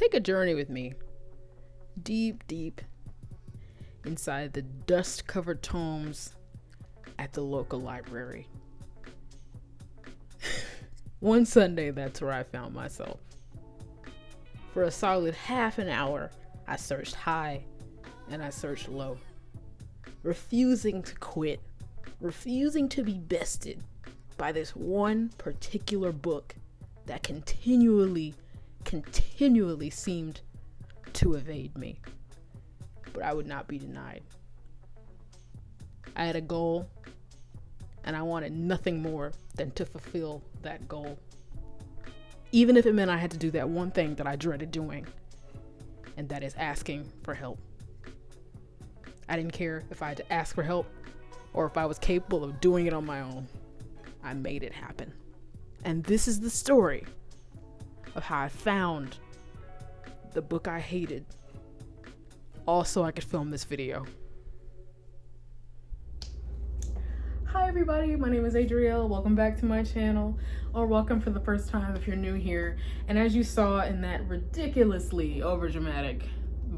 take a journey with me deep, deep inside the dust-covered tomes at the local library. One Sunday, that's where I found myself. For a solid half an hour, I searched high and I searched low, refusing to quit, refusing to be bested by this one particular book that continually seemed to evade me. But I would not be denied. I had a goal, and I wanted nothing more than to fulfill that goal. Even if it meant I had to do that one thing that I dreaded doing, and that is asking for help. I didn't care if I had to ask for help or if I was capable of doing it on my own. I made it happen. And this is the story of how I found the book I hated, all so I could film this video. Hi everybody, my name is Adrielle. Welcome back to my channel, or welcome for the first time if you're new here. And as you saw in that ridiculously overdramatic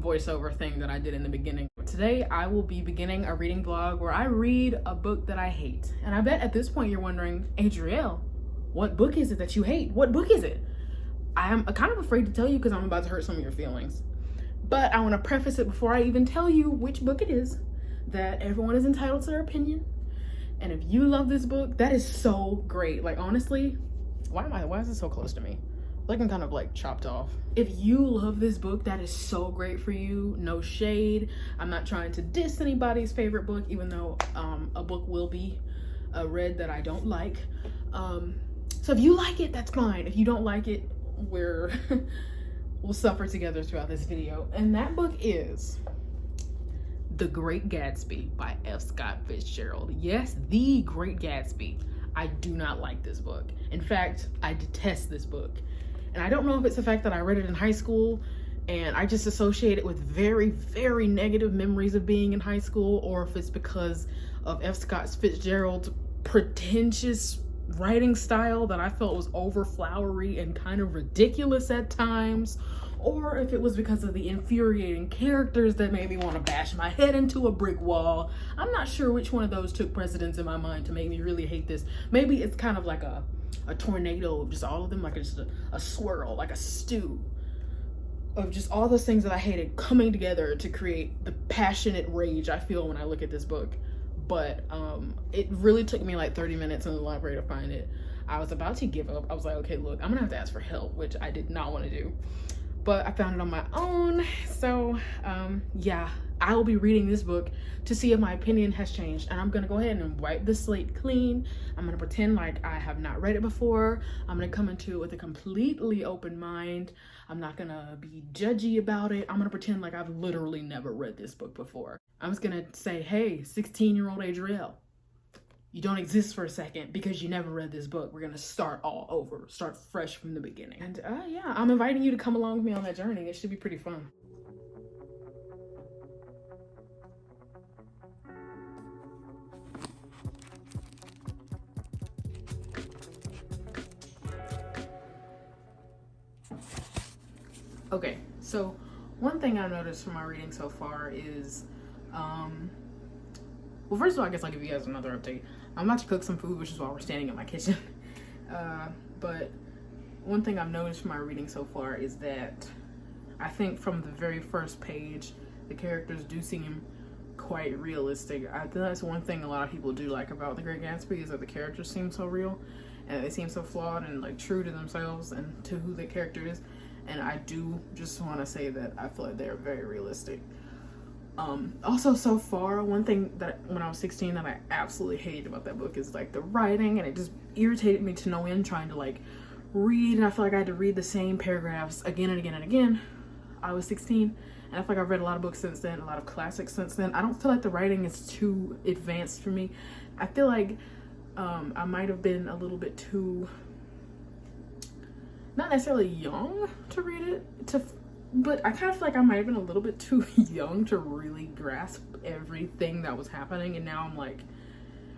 voiceover thing that I did in the beginning, today I will be beginning a reading vlog where I read a book that I hate. And I bet at this point you're wondering, Adrielle, what book is it that you hate? What book is it? I am kind of afraid to tell you because I'm about to hurt some of your feelings. But I want to preface it before I even tell you which book it is, that everyone is entitled to their opinion. And if you love this book, that is so great. Like, honestly, why is it so close to me? Like I'm kind of like chopped off. If you love this book, that is so great for you. No shade. I'm not trying to diss anybody's favorite book, even though a book will be read that I don't like. So if you like it, that's fine. If you don't like it, we'll suffer together throughout this video. And that book is The Great Gatsby by F. Scott Fitzgerald. Yes, The Great Gatsby. I do not like this book. In fact, I detest this book. And I don't know if it's the fact that I read it in high school and I just associate it with very, very negative memories of being in high school, or if it's because of F. Scott Fitzgerald's pretentious writing style that I felt was over flowery and kind of ridiculous at times, or if it was because of the infuriating characters that made me want to bash my head into a brick wall. I'm not sure which one of those took precedence in my mind to make me really hate this. Maybe it's kind of like a tornado of just all of them, like just a swirl, like a stew of just all those things that I hated coming together to create the passionate rage I feel when I look at this book. But it really took me like 30 minutes in the library to find it. I was about to give up. I was like, okay, look, I'm gonna have to ask for help, which I did not want to do. But I found it on my own. So yeah, I will be reading this book to see if my opinion has changed. And I'm gonna go ahead and wipe the slate clean. I'm gonna pretend like I have not read it before. I'm gonna come into it with a completely open mind. I'm not gonna be judgy about it. I'm gonna pretend like I've literally never read this book before. I'm just gonna say, hey, 16-year-old Adrielle, you don't exist for a second because you never read this book. We're gonna start all over, start fresh from the beginning. And yeah, I'm inviting you to come along with me on that journey. It should be pretty fun. Okay, so one thing I've noticed from my reading so far is, well, first of all, I guess I'll give you guys another update. I'm about to cook some food, which is why we're standing in my kitchen. But one thing I've noticed from my reading so far is that I think from the very first page, the characters do seem quite realistic. I think that's one thing a lot of people do like about The Great Gatsby, is that the characters seem so real and they seem so flawed and like true to themselves and to who the character is. And I do just want to say that I feel like they're very realistic. Also, so far, one thing that when I was 16 that I absolutely hated about that book is like the writing, and it just irritated me to no end trying to like read, and I feel like I had to read the same paragraphs again and again and again. I was 16, and I feel like I've read a lot of books since then, a lot of classics since then. I don't feel like the writing is too advanced for me. I feel like I might have been a little bit too, not necessarily young to read it, but I kind of feel like I might have been a little bit too young to really grasp everything that was happening. And now I'm like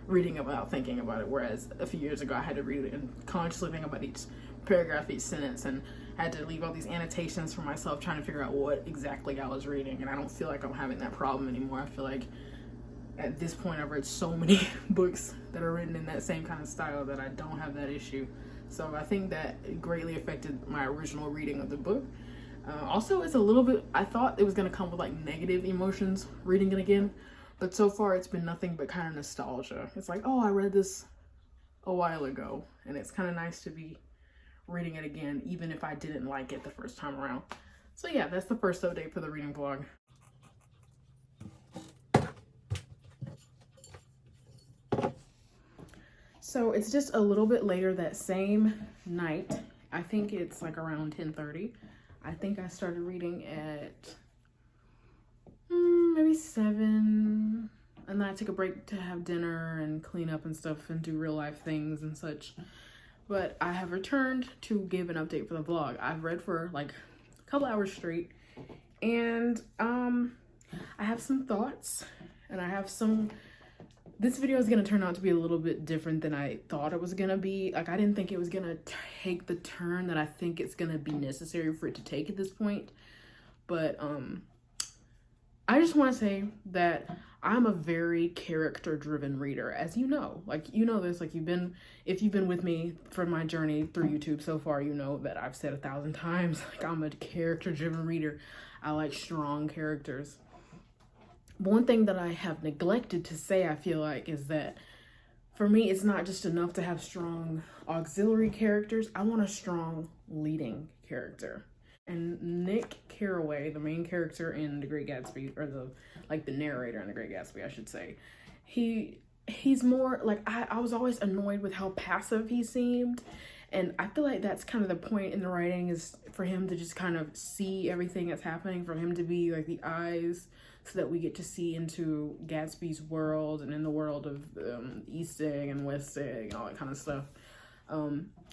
reading about, thinking about it. Whereas a few years ago I had to read it and consciously think about each paragraph, each sentence, and had to leave all these annotations for myself trying to figure out what exactly I was reading, and I don't feel like I'm having that problem anymore. I feel like at this point I've read so many books that are written in that same kind of style that I don't have that issue. So I think that greatly affected my original reading of the book. Also, it's a little bit, I thought it was going to come with like negative emotions reading it again, but so far it's been nothing but kind of nostalgia. It's like, oh, I read this a while ago, and it's kind of nice to be reading it again, even if I didn't like it the first time around. So yeah, that's the first update for the reading vlog. So it's just a little bit later that same night. I think it's like around 10:30. I think I started reading at maybe 7, and then I took a break to have dinner and clean up and stuff and do real life things and such. But I have returned to give an update for the vlog. I've read for like a couple hours straight, and I have some thoughts, and I have some. This video is gonna turn out to be a little bit different than I thought it was gonna be. Like, I didn't think it was gonna take the turn that I think it's gonna be necessary for it to take at this point. But I just want to say that I'm a very character-driven reader, as you know. Like, you know this, like if you've been with me for my journey through YouTube so far, you know that I've said 1,000 times, like, I'm a character-driven reader. I like strong characters. But one thing that I have neglected to say, I feel like, is that for me, it's not just enough to have strong auxiliary characters. I want a strong leading character. And Nick Carraway, the main character in The Great Gatsby, or the narrator in The Great Gatsby, I should say, he's more like, I was always annoyed with how passive he seemed. And I feel like that's kind of the point in the writing, is for him to just kind of see everything that's happening, for him to be like the eyes, so that we get to see into Gatsby's world and in the world of East Egg and West Egg and all that kind of stuff.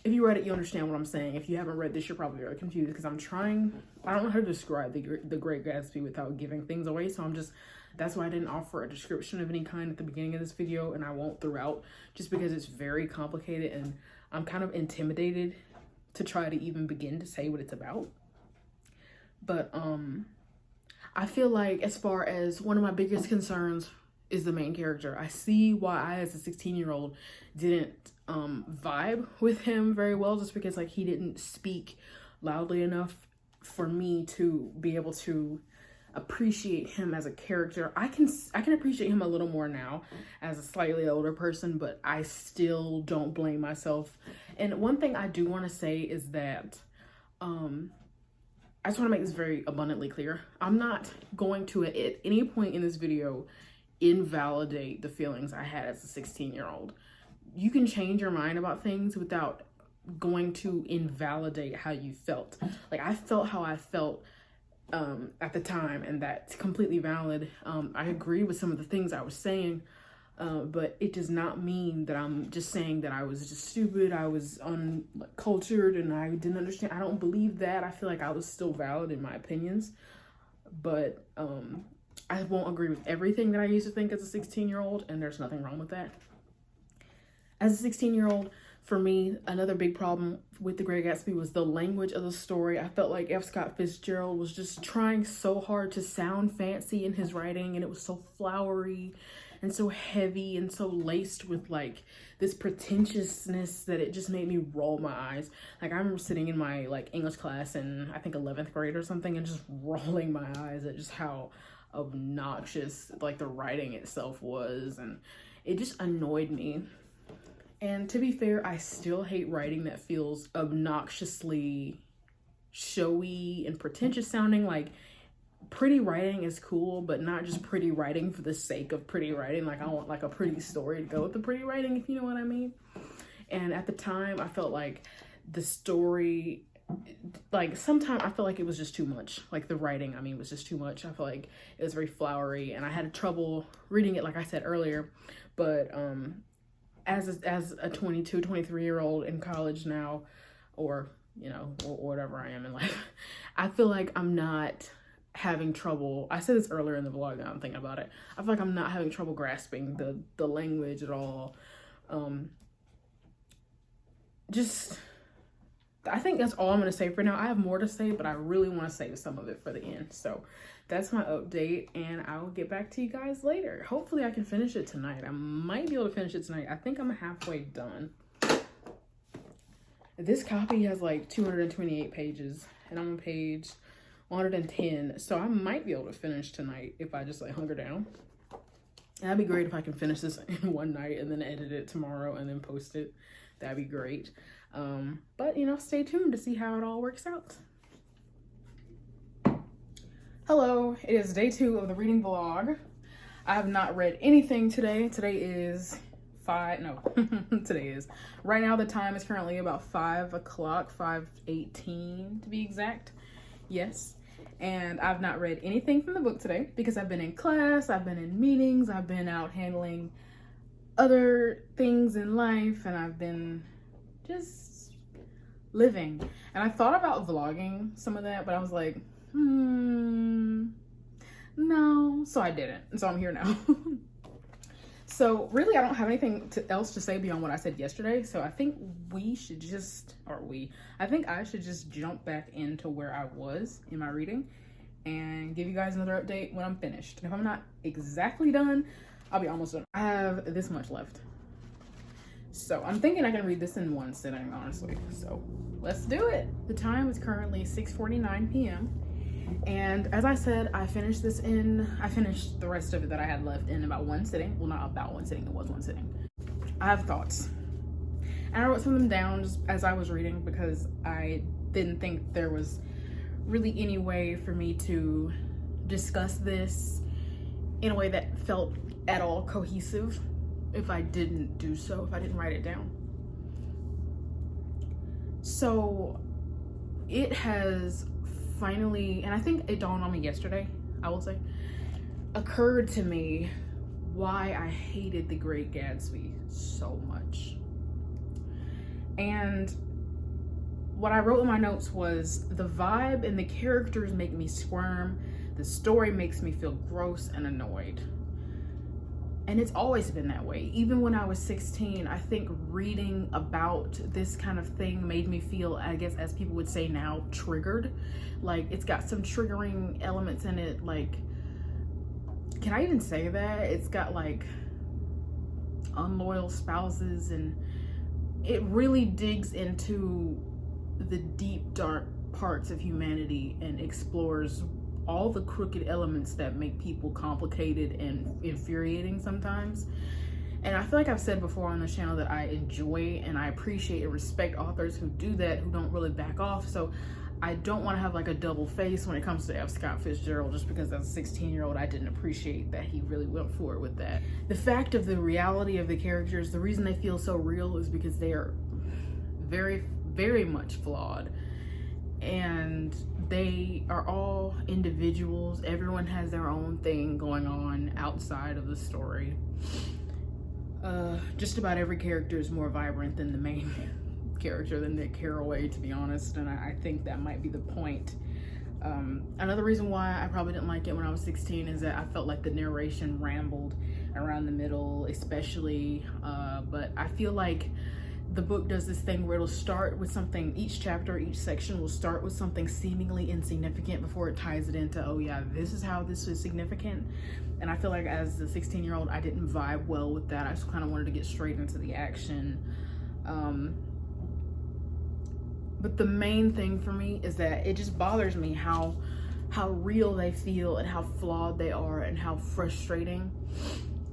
If you read it, you understand what I'm saying. If you haven't read this, you're probably really confused, because I don't know how to describe the Great Gatsby without giving things away. So that's why I didn't offer a description of any kind at the beginning of this video, and I won't throughout, just because it's very complicated and I'm kind of intimidated to try to even begin to say what it's about. But I feel like, as far as one of my biggest concerns is the main character. I see why I, as a 16-year-old, didn't vibe with him very well, just because like he didn't speak loudly enough for me to be able to appreciate him as a character. I can appreciate him a little more now as a slightly older person, but I still don't blame myself. And one thing I do want to say is that I just want to make this very abundantly clear. I'm not going to at any point in this video invalidate the feelings I had as a 16-year-old. You can change your mind about things without going to invalidate how you felt. Like, I felt how I felt at the time, and that's completely valid. I agree with some of the things I was saying, but it does not mean that I'm just saying that I was just stupid, I was uncultured, and I didn't understand. I don't believe that. I feel like I was still valid in my opinions, but I won't agree with everything that I used to think as a 16-year-old, and there's nothing wrong with that. As a 16-year-old, for me, another big problem with The Great Gatsby was the language of the story. I felt like F. Scott Fitzgerald was just trying so hard to sound fancy in his writing, and it was so flowery and so heavy and so laced with like this pretentiousness that it just made me roll my eyes. Like, I remember sitting in my like English class in, I think, 11th grade or something, and just rolling my eyes at just how obnoxious like the writing itself was, and it just annoyed me. And to be fair, I still hate writing that feels obnoxiously showy and pretentious sounding. Like, pretty writing is cool, but not just pretty writing for the sake of pretty writing. Like, I want like a pretty story to go with the pretty writing, if you know what I mean. And at the time, I felt like the story, like, sometimes I felt like it was just too much. Like, the writing, I mean, was just too much. I felt like it was very flowery, and I had trouble reading it, like I said earlier. But as a 22, 23-year-old in college now, or, you know, or whatever I am in life, I feel like I'm not having trouble. I said this earlier in the vlog, now I'm thinking about it. I feel like I'm not having trouble grasping the language at all. I think that's all I'm going to say for now. I have more to say, but I really want to save some of it for the end. So that's my update, and I will get back to you guys later. Hopefully I can finish it tonight. I might be able to finish it tonight. I think I'm halfway done. This copy has like 228 pages, and I'm on page 110. So I might be able to finish tonight if I just like hunker down. And that'd be great if I can finish this in one night and then edit it tomorrow and then post it. That'd be great. But you know, stay tuned to see how it all works out. Hello, it is day 2 of the reading vlog. I have not read anything today. Today is right now the time is currently about 5 o'clock, 5:18 to be exact. Yes. And I've not read anything from the book today because I've been in class, I've been in meetings, I've been out handling other things in life, and I've been just living. And I thought about vlogging some of that, but I was like, no, so I didn't. And so I'm here now. So really, I don't have anything else to say beyond what I said yesterday. So I think I should just jump back into where I was in my reading and give you guys another update when I'm finished. And if I'm not exactly done, I'll be almost done. I have this much left. So I'm thinking I can read this in one sitting, honestly. So let's do it. The time is currently 6:49 p.m. And as I said, I finished the rest of it that I had left in about one sitting. Well, not about one sitting, it was one sitting. I have thoughts. And I wrote some of them down just as I was reading because I didn't think there was really any way for me to discuss this in a way that felt at all cohesive if I didn't do so, if I didn't write it down. So it has finally, and I think it dawned on me yesterday, I will say, occurred to me why I hated The Great Gatsby so much. And what I wrote in my notes was the vibe and the characters make me squirm. The story makes me feel gross and annoyed. And it's always been that way. Even when I was 16, I think reading about this kind of thing made me feel, I guess as people would say now, triggered. Like, it's got some triggering elements in it. Like, can I even say that? It's got like unloyal spouses, and it really digs into the deep, dark parts of humanity and explores all the crooked elements that make people complicated and infuriating sometimes. And I feel like I've said before on this channel that I enjoy and I appreciate and respect authors who do that, who don't really back off. So I don't want to have like a double face when it comes to F. Scott Fitzgerald, just because as a 16-year-old I didn't appreciate that he really went for it with that. The fact of the reality of the characters, the reason they feel so real is because they are very, very much flawed. And they are all individuals. Everyone has their own thing going on outside of the story. Just about every character is more vibrant than the main character, than Nick Carraway, to be honest, and I think that might be the point. Another reason why I probably didn't like it when I was 16 is that I felt like the narration rambled around the middle, especially, but I feel like the book does this thing where it'll start with something, each chapter, each section will start with something seemingly insignificant before it ties it into, oh yeah, this is how this is significant. And I feel like as a 16-year-old, I didn't vibe well with that. I just kind of wanted to get straight into the action. But the main thing for me is that it just bothers me how real they feel and how flawed they are and how frustrating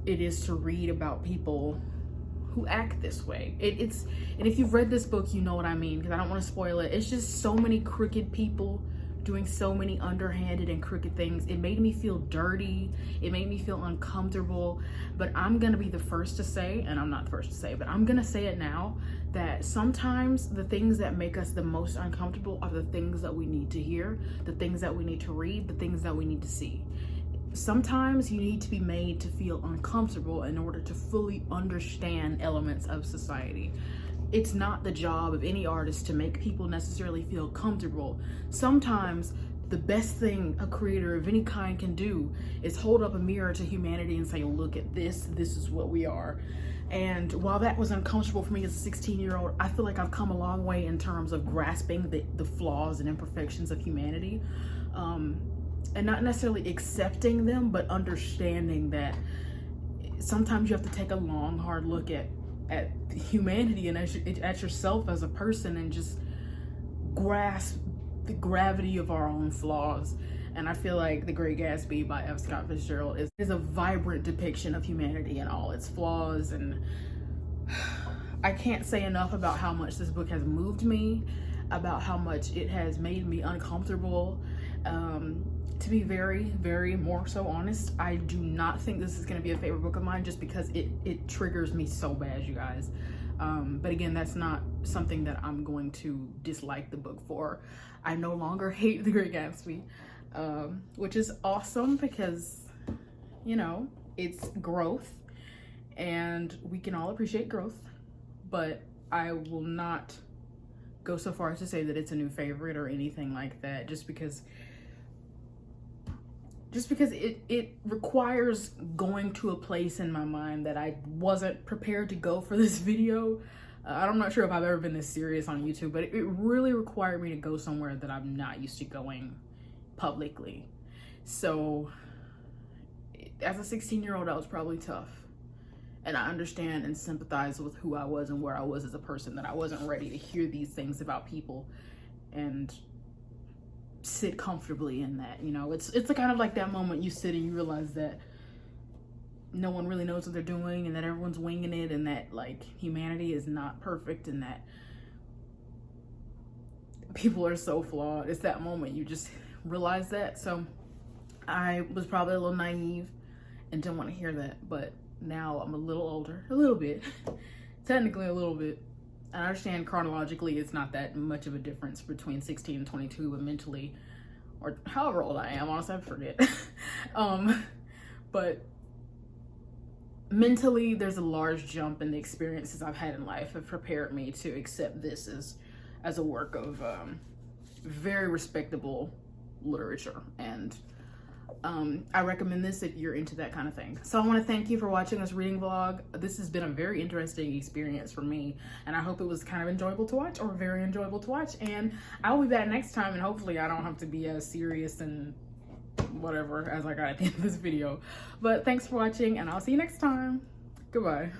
it is to read about people who act this way. And if you've read this book, you know what I mean, because I don't want to spoil it. It's just so many crooked people doing so many underhanded and crooked things. It made me feel dirty. It made me feel uncomfortable. But I'm gonna be the first to say, and I'm not the first to say, but I'm gonna say it now, that sometimes the things that make us the most uncomfortable are the things that we need to hear, the things that we need to read, the things that we need to see. Sometimes you need to be made to feel uncomfortable in order to fully understand elements of society. It's not the job of any artist to make people necessarily feel comfortable. Sometimes the best thing a creator of any kind can do is hold up a mirror to humanity and say, look at this, this is what we are. And while that was uncomfortable for me as a 16-year-old, I feel like I've come a long way in terms of grasping the flaws and imperfections of humanity. And not necessarily accepting them, but understanding that sometimes you have to take a long, hard look at humanity and at yourself as a person, and just grasp the gravity of our own flaws. And I feel like The Great Gatsby by F. Scott Fitzgerald is a vibrant depiction of humanity and all its flaws. And I can't say enough about how much this book has moved me, about how much it has made me uncomfortable. To be very, very more so honest, I do not think this is going to be a favorite book of mine, just because it triggers me so bad, you guys. But again, that's not something that I'm going to dislike the book for. I no longer hate The Great Gatsby, which is awesome, because, you know, it's growth and we can all appreciate growth. But I will not go so far as to say that it's a new favorite or anything like that, just because it requires going to a place in my mind that I wasn't prepared to go for this video. I'm not sure if I've ever been this serious on YouTube, but it really required me to go somewhere that I'm not used to going publicly. So as a 16-year-old, that was probably tough. And I understand and sympathize with who I was and where I was as a person, that I wasn't ready to hear these things about people and sit comfortably in that. You know, it's kind of like that moment you sit and you realize that no one really knows what they're doing, and that everyone's winging it, and that like humanity is not perfect, and that people are so flawed. It's that moment you just realize that. So I was probably a little naive and didn't want to hear that, but now I'm a little older, a little bit, technically a little bit. I understand chronologically it's not that much of a difference between 16 and 22, but mentally, or however old I am, honestly, I forget. But mentally, there's a large jump in the experiences I've had in life have prepared me to accept this as a work of very respectable literature. And I recommend this if you're into that kind of thing. So I want to thank you for watching this reading vlog. This has been a very interesting experience for me, and I hope it was kind of enjoyable to watch, or very enjoyable to watch. And I'll be back next time, and hopefully I don't have to be as serious and whatever as I got at the end of this video. But thanks for watching, and I'll see you next time. Goodbye.